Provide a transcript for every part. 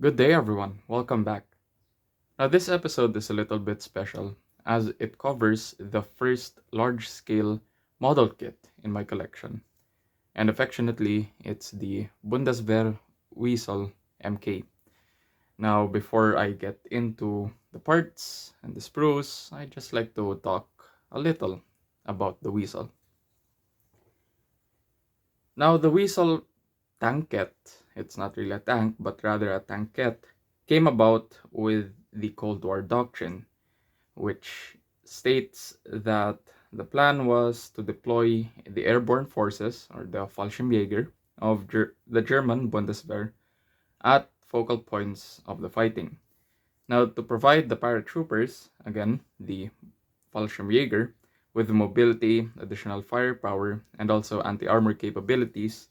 Good day, everyone. Welcome back. Now, this episode is a little bit special as it covers the first large scale model kit in my collection, and affectionately, it's the Bundeswehr Wiesel MK. Now, before I get into the parts and the sprues, I just like to talk a little about the Wiesel. Now, the Wiesel Tanket, it's not really a tank, but rather a tanket, came about with the Cold War doctrine, which states that the plan was to deploy the airborne forces, or the Fallschirmjäger, of the German Bundeswehr at focal points of the fighting. Now, to provide the paratroopers, again, the Fallschirmjäger, with mobility, additional firepower, and also anti-armor capabilities,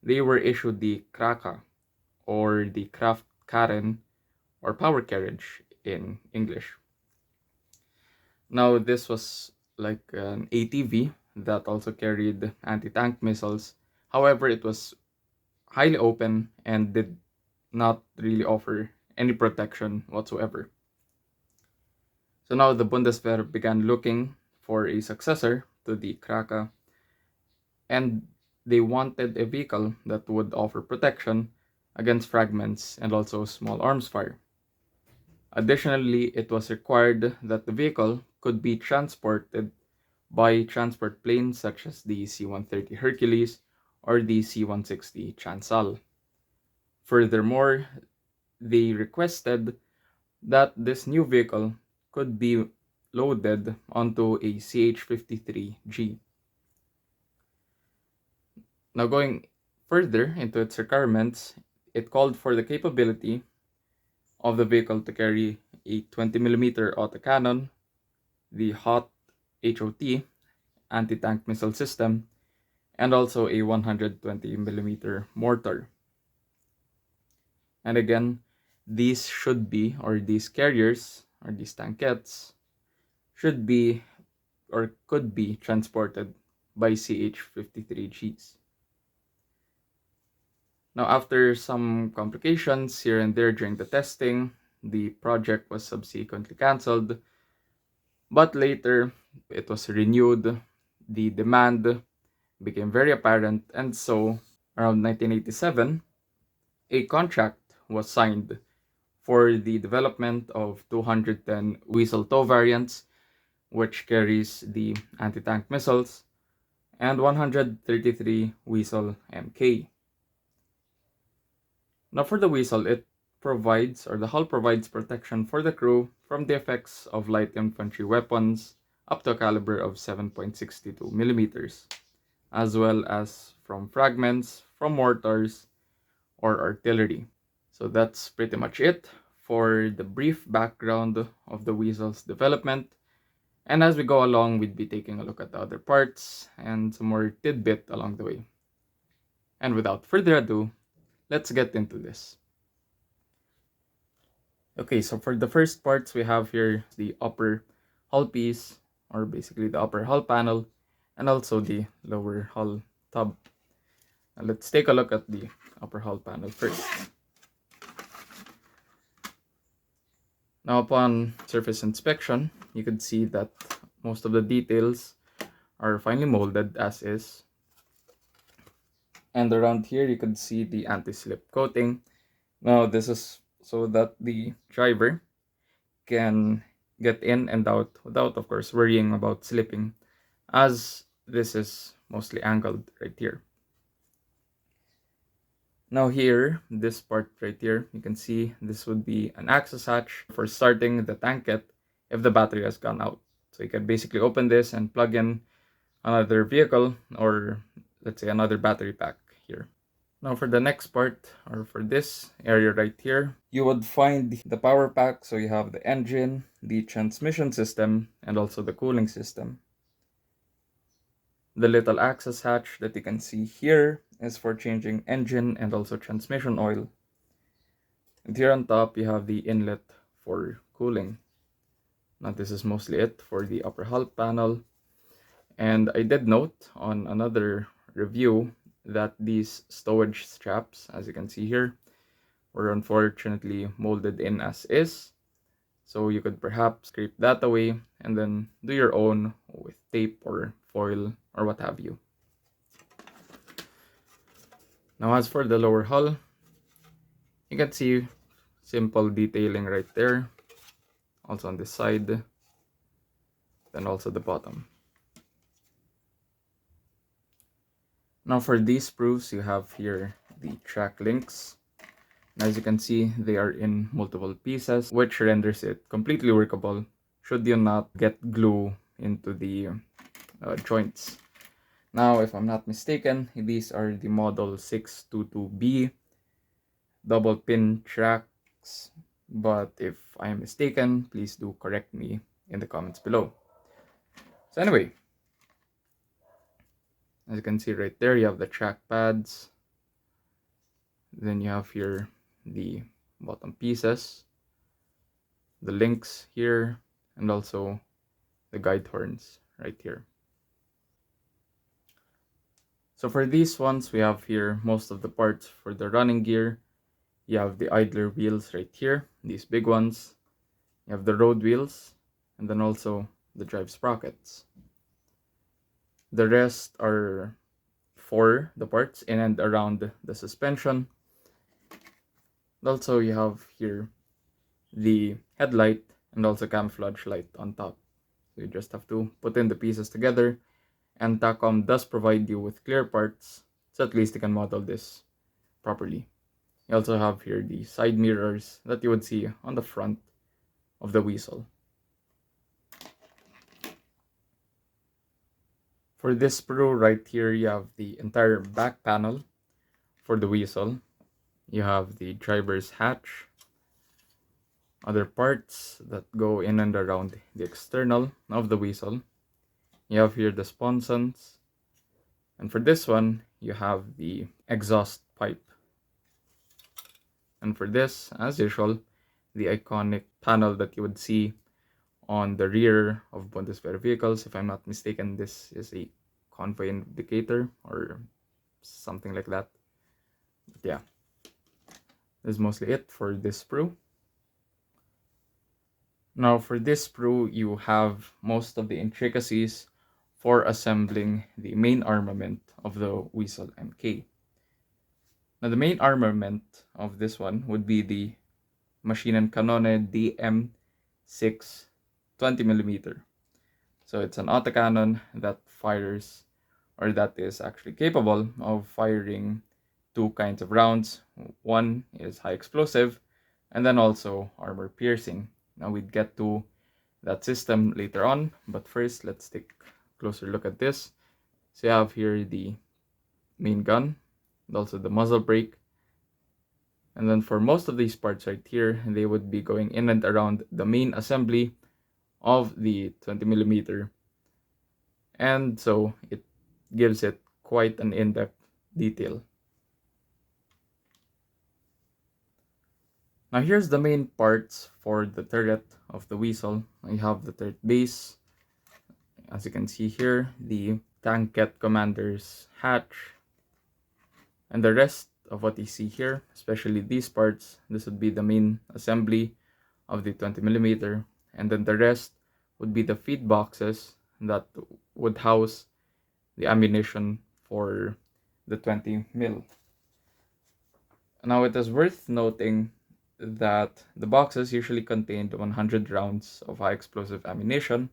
they were issued the Kraka, or the Kraftkarren, or power carriage in English. Now, this was like an ATV that also carried anti-tank missiles. However, it was highly open and did not really offer any protection whatsoever. So now the Bundeswehr began looking for a successor to the Kraka, and they wanted a vehicle that would offer protection against fragments and also small arms fire. Additionally, it was required that the vehicle could be transported by transport planes such as the C-130 Hercules or the C-160 Chancel. Furthermore, they requested that this new vehicle could be loaded onto a CH-53G. Now, going further into its requirements, it called for the capability of the vehicle to carry a 20mm autocannon, the HOT anti-tank missile system, and also a 120mm mortar. And again, these should be, or these carriers, or these tankets, should be or could be transported by CH-53Gs. Now, after some complications here and there during the testing, the project was subsequently cancelled, but later it was renewed. The demand became very apparent, and so around 1987, a contract was signed for the development of 210 Wiesel tow variants, which carries the anti-tank missiles, and 133 Wiesel MK. Now, for the Wiesel, it provides, or the hull provides, protection for the crew from the effects of light infantry weapons up to a caliber of 7.62mm, as well as from fragments from mortars or artillery. So that's pretty much it for the brief background of the Wiesel's development. And as we go along, we'd be taking a look at the other parts and some more tidbit along the way. And without further ado, let's get into this. Okay, so for the first parts, we have here the upper hull piece, or basically the upper hull panel, and also the lower hull tub. Now let's take a look at the upper hull panel first. Now, upon surface inspection, you can see that most of the details are finely molded as is. And around here, you can see the anti-slip coating. Now, this is so that the driver can get in and out without, of course, worrying about slipping, as this is mostly angled right here. Now here, this part right here, you can see this would be an access hatch for starting the tanket if the battery has gone out. So you can basically open this and plug in another vehicle, or let's say another battery pack here. Now for the next part, or for this area right here, you would find the power pack. So you have the engine, the transmission system, and also the cooling system. The little access hatch that you can see here is for changing engine and also transmission oil. And here on top, you have the inlet for cooling. Now this is mostly it for the upper hull panel. And I did note on another review that these stowage straps, as you can see here, were unfortunately molded in as is. So you could perhaps scrape that away and then do your own with tape or foil or what have you. Now as for the lower hull, you can see simple detailing right there. Also on this side, then also the bottom. Now for these sprues, you have here the track links. And as you can see, they are in multiple pieces, which renders it completely workable should you not get glue into the joints. Now, if I'm not mistaken, these are the model 622B double pin tracks, but if I am mistaken, please do correct me in the comments below. So anyway, as you can see right there, you have the track pads. Then you have here the bottom pieces, the links here, and also the guide horns right here. So for these ones, we have here most of the parts for the running gear. You have the idler wheels right here, these big ones. You have the road wheels, and then also the drive sprockets. The rest are for the parts in and around the suspension. Also, you have here the headlight and also camouflage light on top. So you just have to put in the pieces together, and Takom does provide you with clear parts, so at least you can model this properly. You also have here the side mirrors that you would see on the front of the Wiesel. For this sprue right here, you have the entire back panel for the Wiesel. You have the driver's hatch, other parts that go in and around the external of the Wiesel. You have here the sponsons, and for this one, you have the exhaust pipe. And for this, as usual, the iconic panel that you would see on the rear of Bundeswehr vehicles. If I'm not mistaken, this is a convoy indicator or something like that. But yeah, this is mostly it for this sprue. Now for this sprue, you have most of the intricacies for assembling the main armament of the Wiesel MK. Now the main armament of this one would be the Maschinenkanone DM6 20mm. So it's an autocannon that fires, or that is actually capable of firing two kinds of rounds. One is high explosive and then also armor piercing. Now we'd get to that system later on, but first let's take a closer look at this. So you have here the main gun and also the muzzle brake. And then for most of these parts right here, they would be going in and around the main assembly of the 20mm. And so it gives it quite an in-depth detail. Now here's the main parts for the turret of the Wiesel. You have the turret base. As you can see here, the Tanket commander's hatch. And the rest of what you see here, especially these parts, this would be the main assembly of the 20mm. And then the rest would be the feed boxes that would house the ammunition for the 20mm. Now it is worth noting that the boxes usually contained 100 rounds of high explosive ammunition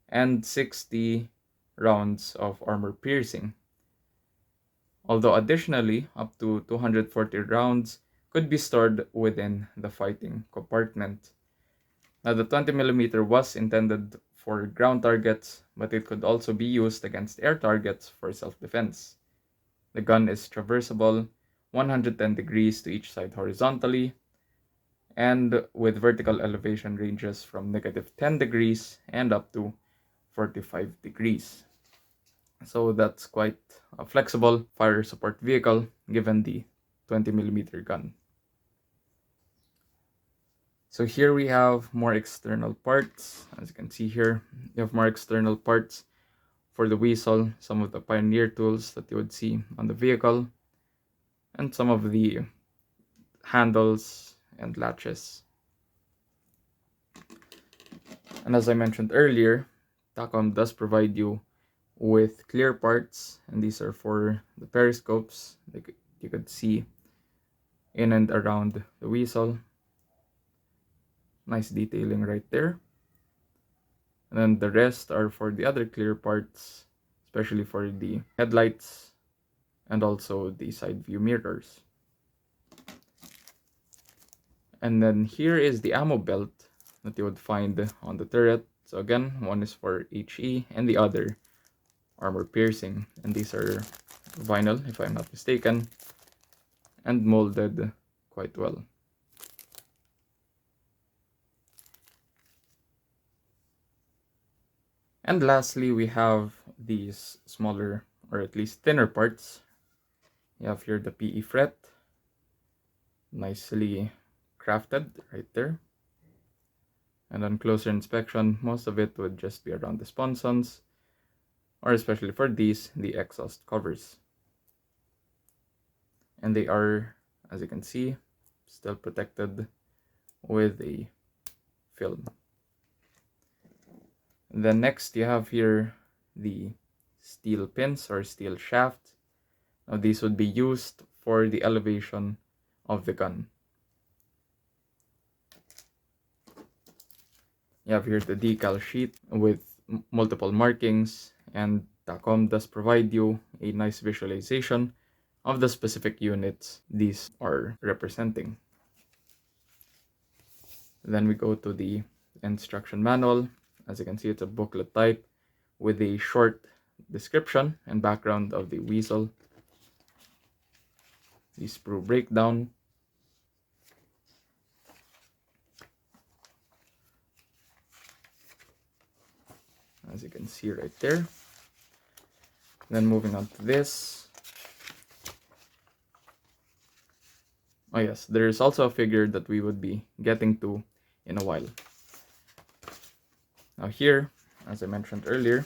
and 60 rounds of armor piercing. Although additionally, up to 240 rounds could be stored within the fighting compartment. Now the 20mm was intended for ground targets, but it could also be used against air targets for self-defense. The gun is traversable 110 degrees to each side horizontally, and with vertical elevation ranges from -10 degrees and up to 45 degrees. So that's quite a flexible fire support vehicle given the 20mm gun. So here we have more external parts. As you can see here, you have more external parts for the Wiesel, some of the Pioneer tools that you would see on the vehicle, and some of the handles and latches. And as I mentioned earlier, Takom does provide you with clear parts, and these are for the periscopes. You could see in and around the Wiesel. Nice detailing right there. And then the rest are for the other clear parts, especially for the headlights and also the side view mirrors. And then here is the ammo belt that you would find on the turret. So again, one is for HE and the other armor piercing. And these are vinyl, if I'm not mistaken, and molded quite well. And lastly, we have these smaller, or at least thinner parts. You have here the PE fret, nicely crafted right there. And on closer inspection, most of it would just be around the sponsons, or especially for these, the exhaust covers. And they are, as you can see, still protected with a film. And then next you have here the steel pins or steel shafts. Now these would be used for the elevation of the gun. You have here the decal sheet with multiple markings, and Takom does provide you a nice visualization of the specific units these are representing. Then we go to the instruction manual. As you can see, it's a booklet type with a short description and background of the Wiesel, the sprue breakdown, as you can see right there. Then moving on to this. Oh yes, there is also a figure that we would be getting to in a while. Now here, as I mentioned earlier,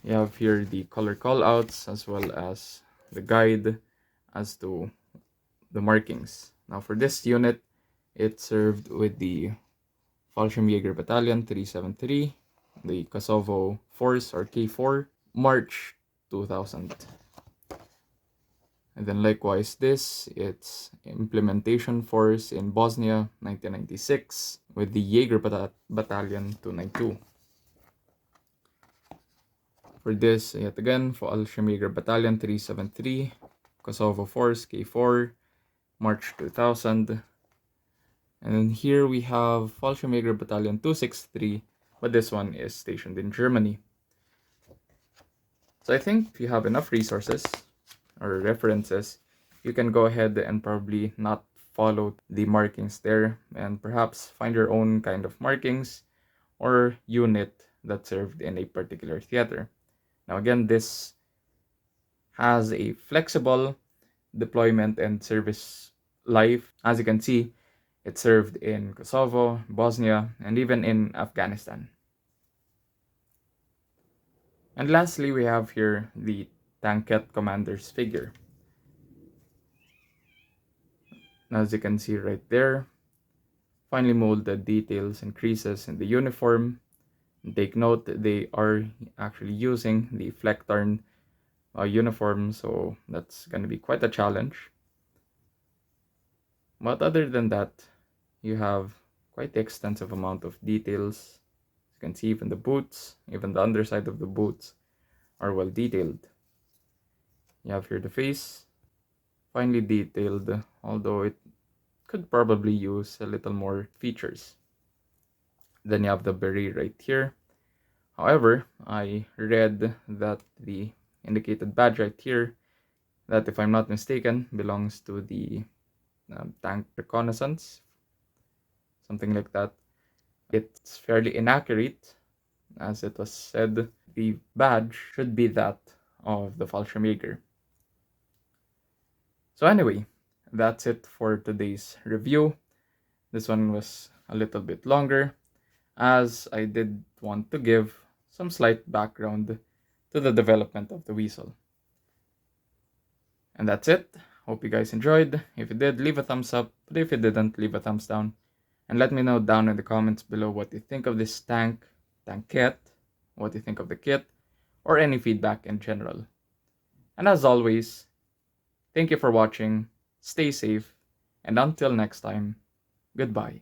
you have here the color callouts as well as the guide as to the markings. Now for this unit, it served with the Fallschirmjäger Battalion 373, the Kosovo Force or K4, March 2000. And then likewise this, it's Implementation Force in Bosnia 1996 with the Jaeger Battalion 292. For this, yet again, Fallschirmjäger Battalion 373, Kosovo Force K4, March 2000. And then here we have Fallschirmjäger Battalion 263, but this one is stationed in Germany. So I think if you have enough resources or references, you can go ahead and probably not follow the markings there and perhaps find your own kind of markings or unit that served in a particular theater. Now again, this has a flexible deployment and service life. As you can see, it served in Kosovo, Bosnia, and even in Afghanistan. And lastly, we have here the Tanket commander's figure. As you can see right there, finely molded details and creases in the uniform. Take note that they are actually using the Flectarn uniform, so that's going to be quite a challenge. But other than that, you have quite the extensive amount of details. You can see even the boots, even the underside of the boots are well detailed. You have here the face, finely detailed, although it could probably use a little more features. Then you have the beret right here. However, I read that the indicated badge right here, that if I'm not mistaken, belongs to the tank reconnaissance, something like that. It's fairly inaccurate, as it was said the badge should be that of the Fallschirmjäger. So anyway, that's it for today's review. This one was a little bit longer, as I did want to give some slight background to the development of the Wiesel. And that's it. Hope you guys enjoyed. If you did, leave a thumbs up. But if you didn't, leave a thumbs down. And let me know down in the comments below what you think of this Tanket, what you think of the kit, or any feedback in general. And as always, thank you for watching, stay safe, and until next time, goodbye.